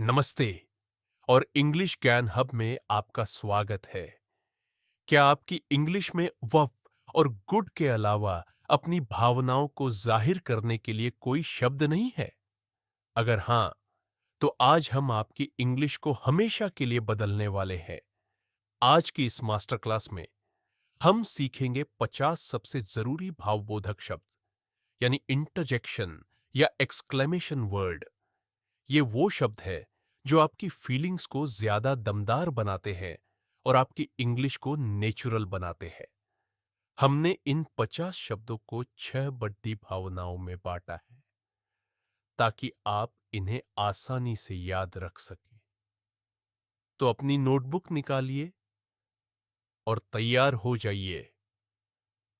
नमस्ते और इंग्लिश ज्ञान हब में आपका स्वागत है। क्या आपकी इंग्लिश में वफ और गुड के अलावा अपनी भावनाओं को जाहिर करने के लिए कोई शब्द नहीं है? अगर हां, तो आज हम आपकी इंग्लिश को हमेशा के लिए बदलने वाले हैं। आज की इस मास्टर क्लास में हम सीखेंगे 50 सबसे जरूरी भावबोधक शब्द, यानी इंटरजेक्शन या एक्सक्लेमेशन वर्ड। ये वो शब्द है जो आपकी फीलिंग्स को ज्यादा दमदार बनाते हैं और आपकी इंग्लिश को नेचुरल बनाते हैं। हमने इन 50 शब्दों को 6 बड़ी भावनाओं में बांटा है ताकि आप इन्हें आसानी से याद रख सकें। तो अपनी नोटबुक निकालिए और तैयार हो जाइए।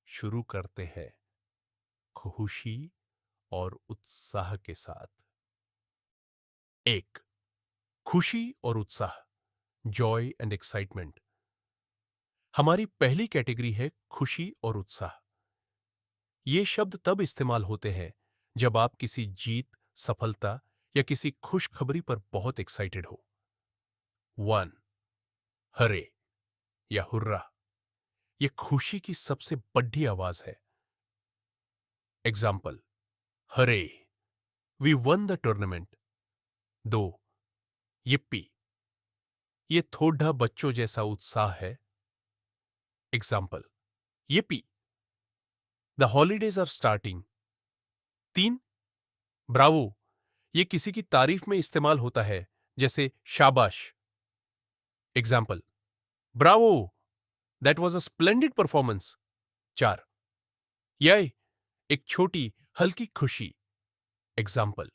शुरू करते हैं खुशी और उत्साह के साथ। एक, खुशी और उत्साह, जॉय एंड एक्साइटमेंट। हमारी पहली कैटेगरी है खुशी और उत्साह। ये शब्द तब इस्तेमाल होते हैं जब आप किसी जीत, सफलता या किसी खुशखबरी पर बहुत एक्साइटेड हो। 1. हरे या हुर्रा, ये खुशी की सबसे बड़ी आवाज है। Example, hurray, we won the tournament. 2. yippee, ये थोड़ा बच्चों जैसा उत्साह है। Example, yippee, the holidays are starting. 3. Bravo, ये किसी की तारीफ में इस्तेमाल होता है, जैसे शाबाश। Example, Bravo, that was a splendid performance. 4. यह एक छोटी हल्की खुशी। एग्जाम्पल,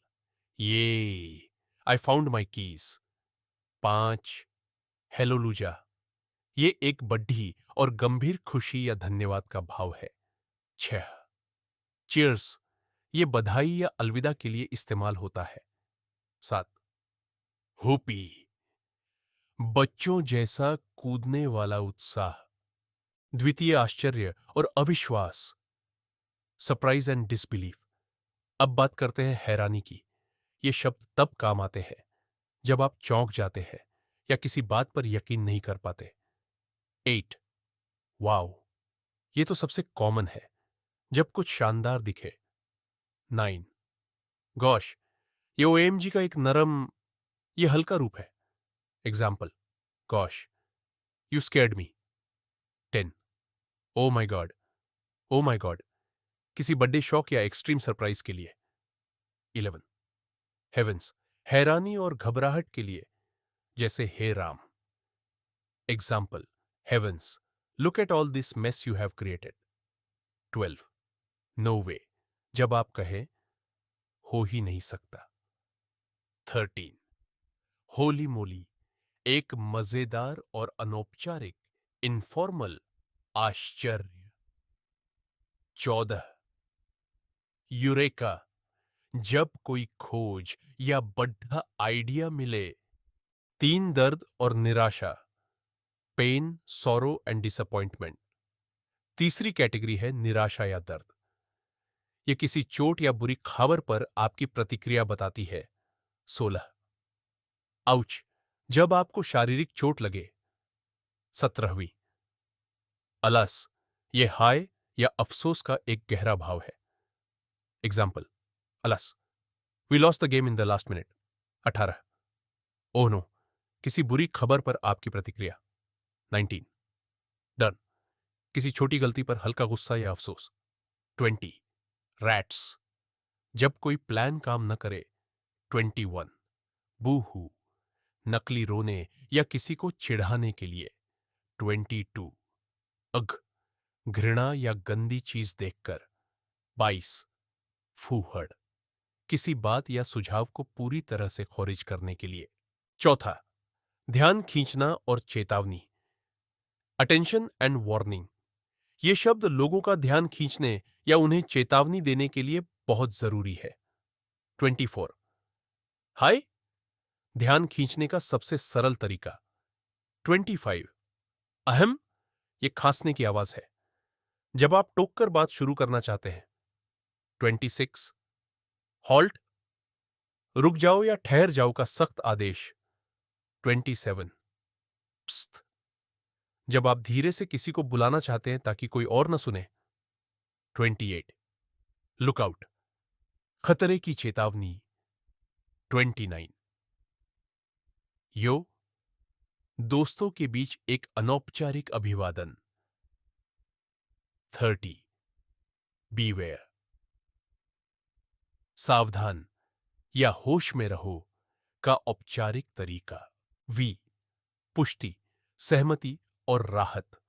ये, आई फाउंड माई कीज। 5. हेलोलूजा, ये एक बड़ी और गंभीर खुशी या धन्यवाद का भाव है। 6. चीयर्स, ये बधाई या अलविदा के लिए इस्तेमाल होता है। 7. होपी, बच्चों जैसा कूदने वाला उत्साह। द्वितीय आश्चर्य और अविश्वास, सरप्राइज एंड डिसबिलीफ। अब बात करते हैं हैरानी की। ये शब्द तब काम आते हैं जब आप चौंक जाते हैं या किसी बात पर यकीन नहीं कर पाते। 8. वाओ, ये तो सबसे कॉमन है जब कुछ शानदार दिखे। 9. गॉश, ये ओएमजी का एक नरम, ये हल्का रूप है। Example, gosh, you scared me. 10. Oh my God, oh my God, किसी बर्थडे शौक या एक्सट्रीम सरप्राइज के लिए। 11. हेवेंस, हैरानी और घबराहट के लिए, जैसे हे Ram. Example, heavens, look at all this mess you have created. 12. No way, जब आप कहें हो ही नहीं सकता। 13. होली मोली, एक मजेदार और अनौपचारिक, इनफॉर्मल आश्चर्य। 14. यूरेका, जब कोई खोज या बड़ा आइडिया मिले। 3. दर्द और निराशा, पेन, सॉरो एंड डिसअपॉइंटमेंट। तीसरी कैटेगरी है निराशा या दर्द। यह किसी चोट या बुरी खबर पर आपकी प्रतिक्रिया बताती है। 16. आउच, जब आपको शारीरिक चोट लगे। 17वीं, अलस, यह हाय या अफसोस का एक गहरा भाव है। Example, alas, we lost the game in the last minute. 18. Oh no, किसी बुरी खबर पर आपकी प्रतिक्रिया। 19. डन, किसी छोटी गलती पर हल्का गुस्सा या अफसोस। 20. रैट्स, जब कोई प्लान काम न करे। 21. बूहू, नकली रोने या किसी को चिढ़ाने के लिए। 22. अग, घृणा या गंदी चीज देखकर। 22. फूहड़, किसी बात या सुझाव को पूरी तरह से खारिज करने के लिए। चौथा, ध्यान खींचना और चेतावनी, अटेंशन एंड वार्निंग। ये शब्द लोगों का ध्यान खींचने या उन्हें चेतावनी देने के लिए बहुत जरूरी है। 24. हाय, ध्यान खींचने का सबसे सरल तरीका। 25. अहम, ये खांसने की आवाज है जब आप टोककर बात शुरू करना चाहते हैं। 26. हॉल्ट, रुक जाओ या ठहर जाओ का सख्त आदेश 27। प्स्त, जब आप धीरे से किसी को बुलाना चाहते हैं ताकि कोई और न सुने 28। लुकआउट, खतरे की चेतावनी 29। यो, दोस्तों के बीच एक अनौपचारिक अभिवादन 30। बीवेयर, सावधान या होश में रहो का औपचारिक तरीका। वी, पुष्टि, सहमति और राहत,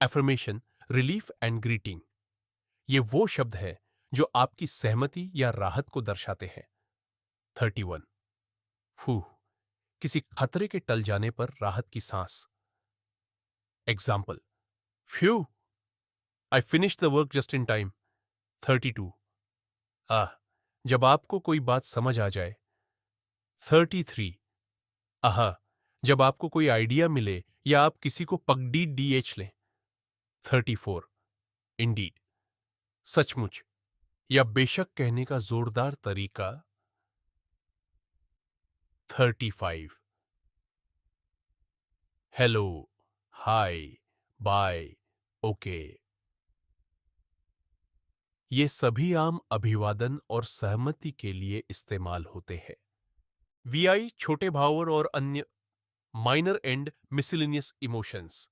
एफर्मेशन, रिलीफ एंड ग्रीटिंग। ये वो शब्द है जो आपकी सहमति या राहत को दर्शाते हैं। 31। फू, किसी खतरे के टल जाने पर राहत की सांस। Example, few, I finish the work just in time 32। आह, जब आपको कोई बात समझ आ जाए 33। आहा, जब आपको कोई आइडिया मिले या आप किसी को पगडी डीएच लें 34। इंडीड, सचमुच या बेशक कहने का जोरदार तरीका 35। हेलो, हाय, बाय, ओके। ये सभी आम अभिवादन और सहमति के लिए इस्तेमाल होते हैं। वीआई छोटे भावर और अन्य माइनर एंड मिसलिनियस इमोशंस,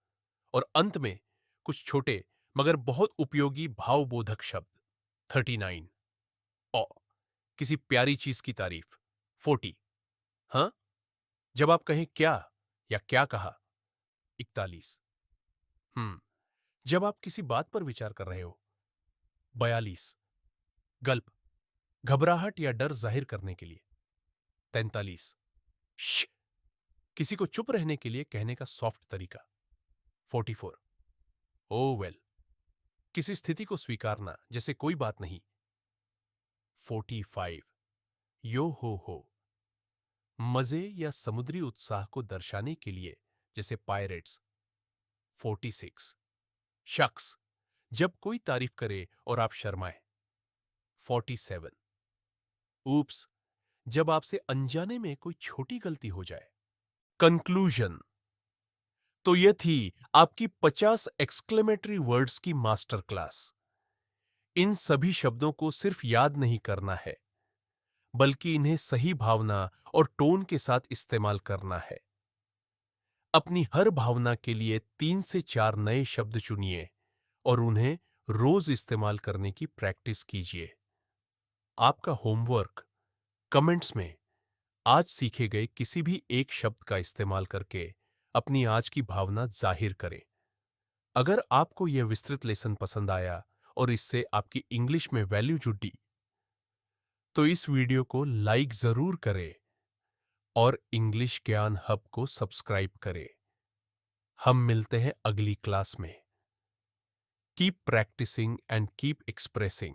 और अंत में कुछ छोटे मगर बहुत उपयोगी भावबोधक शब्द 39। ओ, किसी प्यारी चीज की तारीफ 40। हाँ, जब आप कहें क्या या क्या कहा 41। जब आप किसी बात पर विचार कर रहे हो 42। गल्प, घबराहट या डर जाहिर करने के लिए 43। श्श, किसी को चुप रहने के लिए कहने का सॉफ्ट तरीका 44। ओ वेल, किसी स्थिति को स्वीकारना जैसे कोई बात नहीं 45। यो हो, मजे या समुद्री उत्साह को दर्शाने के लिए जैसे पायरेट्स 46। शख्स, जब कोई तारीफ करे और आप शर्माए 47। ऊप्स, जब आपसे अनजाने में कोई छोटी गलती हो जाए। कंक्लूजन, तो यह थी आपकी 50 एक्सक्लेमेटरी वर्ड्स की मास्टर क्लास। इन सभी शब्दों को सिर्फ याद नहीं करना है, बल्कि इन्हें सही भावना और टोन के साथ इस्तेमाल करना है। अपनी हर भावना के लिए 3 से 4 नए शब्द चुनिए और उन्हें रोज इस्तेमाल करने की प्रैक्टिस कीजिए। आपका होमवर्क, कमेंट्स में आज सीखे गए किसी भी एक शब्द का इस्तेमाल करके अपनी आज की भावना जाहिर करें। अगर आपको यह विस्तृत लेसन पसंद आया और इससे आपकी इंग्लिश में वैल्यू जुड़ी, तो इस वीडियो को लाइक जरूर करें और इंग्लिश ज्ञान हब को सब्सक्राइब करें। हम मिलते हैं अगली क्लास में। Keep practising and keep expressing.